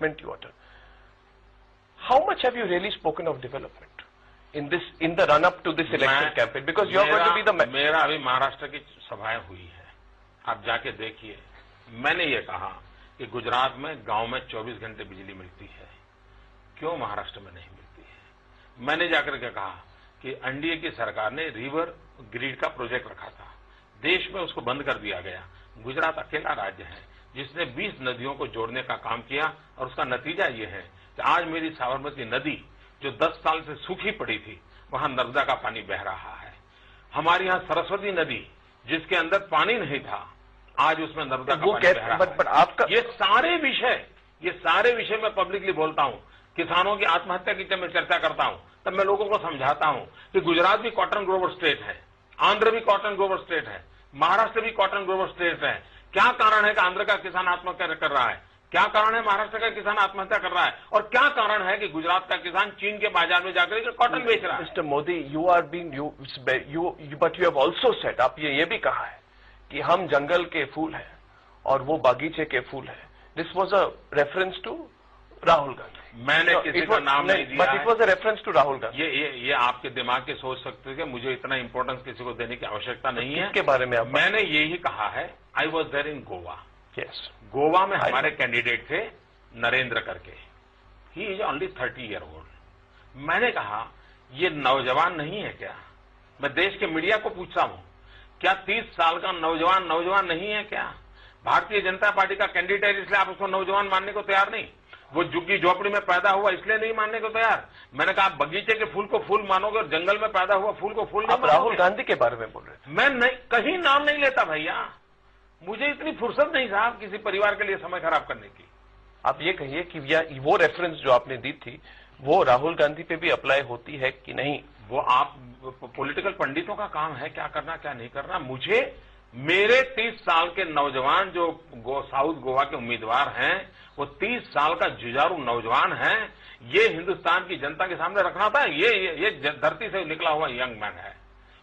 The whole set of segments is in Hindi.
statement you utter. How much have you really spoken of development in the run-up to this election campaign? Because you are going to be the... मेरा अभी महाराष्ट्र की सभाएं हुई है, आप जाके देखिए। मैंने ये कहा कि गुजरात में गांव में 24 घंटे बिजली मिलती है, क्यों महाराष्ट्र में नहीं मिलती है? मैंने जाकर के कहा कि एनडीए की सरकार ने रिवर ग्रिड का प्रोजेक्ट रखा था, देश में उसको बंद कर दिया गया। गुजरात अकेला राज्य है जिसने 20 नदियों को जोड़ने का काम किया, और उसका नतीजा ये है कि आज मेरी साबरमती नदी जो 10 साल से सूखी पड़ी थी, वहां नर्मदा का पानी बह रहा है। हमारे यहाँ सरस्वती नदी जिसके अंदर पानी नहीं था, आज उसमें नर्मदा का पानी बह रहा है। ये सारे विषय मैं पब्लिकली बोलता हूँ। किसानों की आत्महत्या की जब मैं चर्चा करता हूँ तब मैं लोगों को समझाता हूँ कि गुजरात भी कॉटन ग्रोवर स्टेट है, आंध्र भी कॉटन ग्रोवर स्टेट है, महाराष्ट्र भी कॉटन ग्रोवर स्टेट है। क्या कारण है कि आंध्र का किसान आत्महत्या कर रहा है? क्या कारण है महाराष्ट्र का किसान आत्महत्या कर रहा है? और क्या कारण है कि गुजरात का किसान चीन के बाजार में जाकर कॉटन बेच रहा है? Mister Modi, you are being but you have also set, आप ये भी कहा है कि हम जंगल के फूल हैं और वो बागीचे के फूल हैं। This was a reference to Rahul Gandhi. मैंने किसी का नाम नहीं दिया, but it was a reference to Rahul Gandhi. ये आपके दिमाग के सोच सकते थे, मुझे इतना इंपॉर्टेंस किसी को देने की आवश्यकता नहीं है। इसके बारे में मैंने यही कहा है। I was there in Goa. Yes, Goa में हमारे कैंडिडेट थे नरेंद्र करके, he is only 30 year old. मैंने कहा ये नौजवान नहीं है क्या? मैं देश के मीडिया को पूछता हूं, क्या 30 साल का नौजवान नहीं है क्या? भारतीय जनता पार्टी का कैंडिडेट है, इसलिए आप उसको नौजवान मानने को तैयार नहीं? वो झुग्गी झोपड़ी में पैदा हुआ इसलिए नहीं मानने को तैयार? मैंने कहा बगीचे के फूल को फूल मानोगे और जंगल में पैदा हुआ फूल को फूल नहीं मानोगे? राहुल गांधी के बारे में बोल रहे थे। मैं नहीं, कहीं नाम नहीं लेता भैया, मुझे इतनी फुर्सत नहीं साहब किसी परिवार के लिए समय खराब करने की। आप ये कहिए कि वो रेफरेंस जो आपने दी थी वो राहुल गांधी पे भी अप्लाई होती है कि नहीं? वो आप पॉलिटिकल पंडितों का काम है क्या करना क्या नहीं करना। मुझे मेरे 30 साल के नौजवान जो साउथ गोवा के उम्मीदवार हैं, वो 30 साल का जुझारू नौजवान है, ये हिंदुस्तान की जनता के सामने रखना था। ये धरती से निकला हुआ यंग मैन है,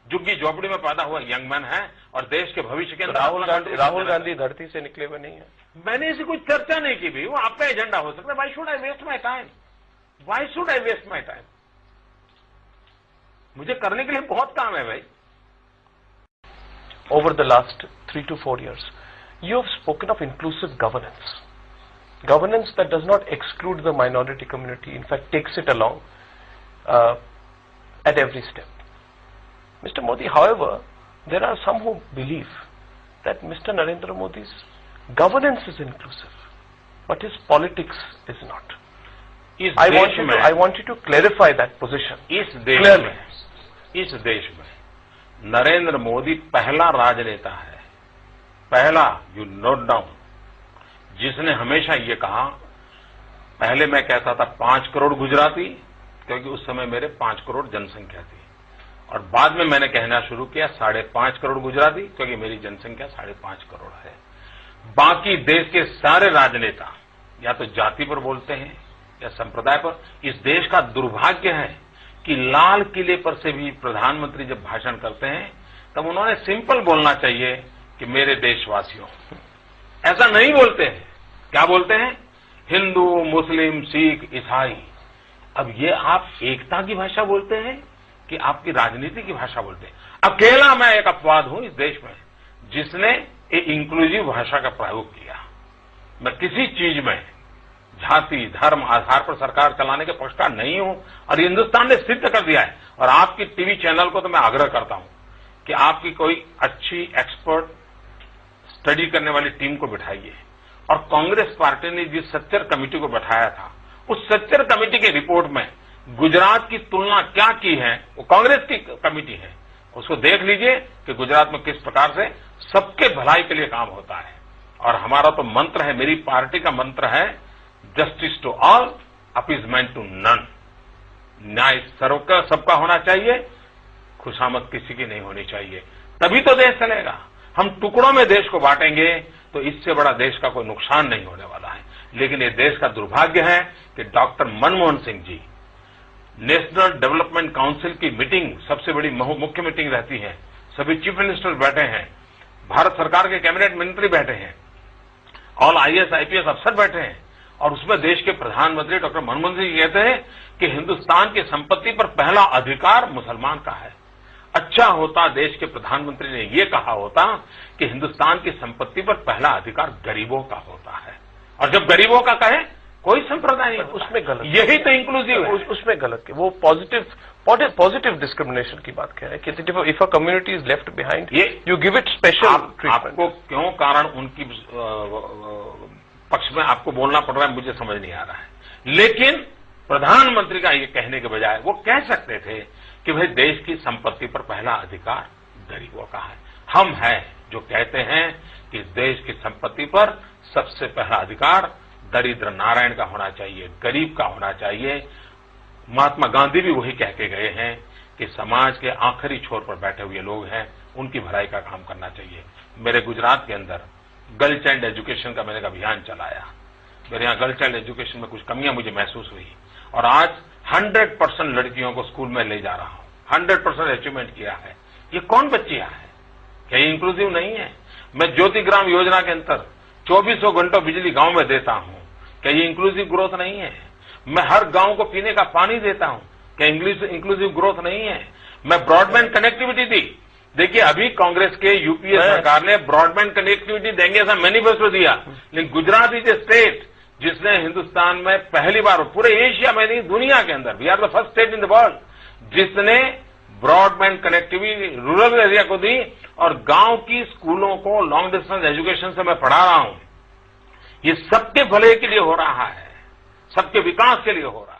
झुग्गी झोपड़ी में पैदा हुआ यंग मैन है, और देश के भविष्य के अंदर राहुल गांधी धरती से निकले हुए नहीं है। मैंने ऐसी कोई चर्चा नहीं की भी, वो आपका एजेंडा हो सकता है। Why should I waste my time? Why should I waste my time? मुझे करने के लिए बहुत काम है भाई। Over the last 3 to 4 years, you have spoken of inclusive governance that does not exclude the minority community, in fact takes it along at every step. Mr. Modi, however, there are some who believe that Mr. Narendra Modi's governance is inclusive, but his politics is not. I want you to clarify that position. इस देश में नरेंद्र मोदी पहला राजनेता है, पहला, यू नोट डाउन, जिसने हमेशा ये कहा, पहले मैं कहता था 5 करोड़ गुजराती, क्योंकि उस समय मेरे 5 करोड़ जनसंख्या थी, और बाद में मैंने कहना शुरू किया 5.5 करोड़ गुजराती, क्योंकि मेरी जनसंख्या 5.5 करोड़ है। बाकी देश के सारे राजनेता या तो जाति पर बोलते हैं या संप्रदाय पर। इस देश का दुर्भाग्य है कि लाल किले पर से भी प्रधानमंत्री जब भाषण करते हैं तब उन्होंने सिंपल बोलना चाहिए कि मेरे देशवासियों, ऐसा नहीं बोलते हैं। क्या बोलते हैं? हिंदू, मुस्लिम, सिख, ईसाई। अब ये आप एकता की भाषा बोलते हैं कि आपकी राजनीति की भाषा बोलते हैं? अकेला मैं एक अपवाद हूं इस देश में जिसने एक इंक्लूसिव भाषा का प्रयोग किया। मैं किसी चीज में जाति धर्म आधार पर सरकार चलाने के पक्षकार नहीं हूं, और हिंदुस्तान ने सिद्ध कर दिया है। और आपकी टीवी चैनल को तो मैं आग्रह करता हूं कि आपकी कोई अच्छी एक्सपर्ट स्टडी करने वाली टीम को बिठाइए। और कांग्रेस पार्टी ने जिस सच्चर कमेटी को बैठाया था, उस सच्चर कमेटी की रिपोर्ट में गुजरात की तुलना क्या की है, वो कांग्रेस की कमेटी है, उसको देख लीजिए कि गुजरात में किस प्रकार से सबके भलाई के लिए काम होता है। और हमारा तो मंत्र है, मेरी पार्टी का मंत्र है, justice to all, appeasement to none. न्याय सबका होना चाहिए, खुशामद किसी की नहीं होनी चाहिए, तभी तो देश चलेगा। हम टुकड़ों में देश को बांटेंगे तो इससे बड़ा देश का कोई नुकसान नहीं होने वाला है। लेकिन ये देश का दुर्भाग्य है कि doctor Manmohan Singh ji, national development council की मीटिंग सबसे बड़ी मुख्य मीटिंग रहती है, सभी चीफ मिनिस्टर बैठे हैं, भारत सरकार के कैबिनेट मंत्री बैठे हैं, ऑल IAS IPS अफसर बैठे हैं, और उसमें देश के प्रधानमंत्री डॉक्टर मनमोहन सिंह कहते हैं कि हिंदुस्तान की संपत्ति पर पहला अधिकार मुसलमान का है। अच्छा होता देश के प्रधानमंत्री ने यह कहा होता कि हिंदुस्तान की संपत्ति पर पहला अधिकार गरीबों का होता है, और जब गरीबों का कहे कोई संप्रदाय नहीं, उसमें गलत, यही तो इंक्लूसिव है। उसमें गलत है, वो पॉजिटिव डिस्क्रिमिनेशन की बात कह रहे हैं कि if a community is left behind you give it special treatment. आपको क्यों कारण उनकी पक्ष में आपको बोलना पड़ रहा है मुझे समझ नहीं आ रहा है, लेकिन प्रधानमंत्री का ये कहने के बजाय वो कह सकते थे कि भाई देश की संपत्ति पर पहला अधिकार गरीबों का है। हम हैं जो कहते हैं कि देश की संपत्ति पर सबसे पहला अधिकार दरिद्र नारायण का होना चाहिए, गरीब का होना चाहिए। महात्मा गांधी भी वही कह के गए हैं कि समाज के आखिरी छोर पर बैठे हुए लोग हैं, उनकी भलाई का काम करना चाहिए। मेरे गुजरात के अंदर गर्ल चाइल्ड एजुकेशन का मैंने एक अभियान चलाया। मेरे यहाँ गर्ल चाइल्ड एजुकेशन में कुछ कमियां मुझे महसूस हुई, और आज 100% लड़कियों को स्कूल में ले जा रहा हूं, 100% अचीवमेंट किया है। ये कौन बच्चियां हैं? क्या ये इंक्लूसिव नहीं है? मैं ज्योतिग्राम योजना के अंतर 2400 घंटों बिजली गांव में देता हूं, क्या ये इंक्लूसिव ग्रोथ नहीं है? मैं हर गांव को पीने का पानी देता हूं, क्या इंक्लूसिव ग्रोथ नहीं है? मैं ब्रॉडबैंड कनेक्टिविटी दी। देखिए, अभी कांग्रेस के यूपीए सरकार ने ब्रॉडबैंड कनेक्टिविटी देंगे ऐसा मैनिफेस्टो दिया, लेकिन गुजरात इज ए स्टेट जिसने हिंदुस्तान में पहली बार, पूरे एशिया में नहीं दुनिया के अंदर, we are the first state in the world जिसने ब्रॉडबैंड कनेक्टिविटी रूरल एरिया को दी, और गांव की स्कूलों को लॉन्ग डिस्टेंस एजुकेशन से मैं पढ़ा रहा हूं। ये सबके भले के लिए हो रहा है, सबके विकास के लिए हो रहा है।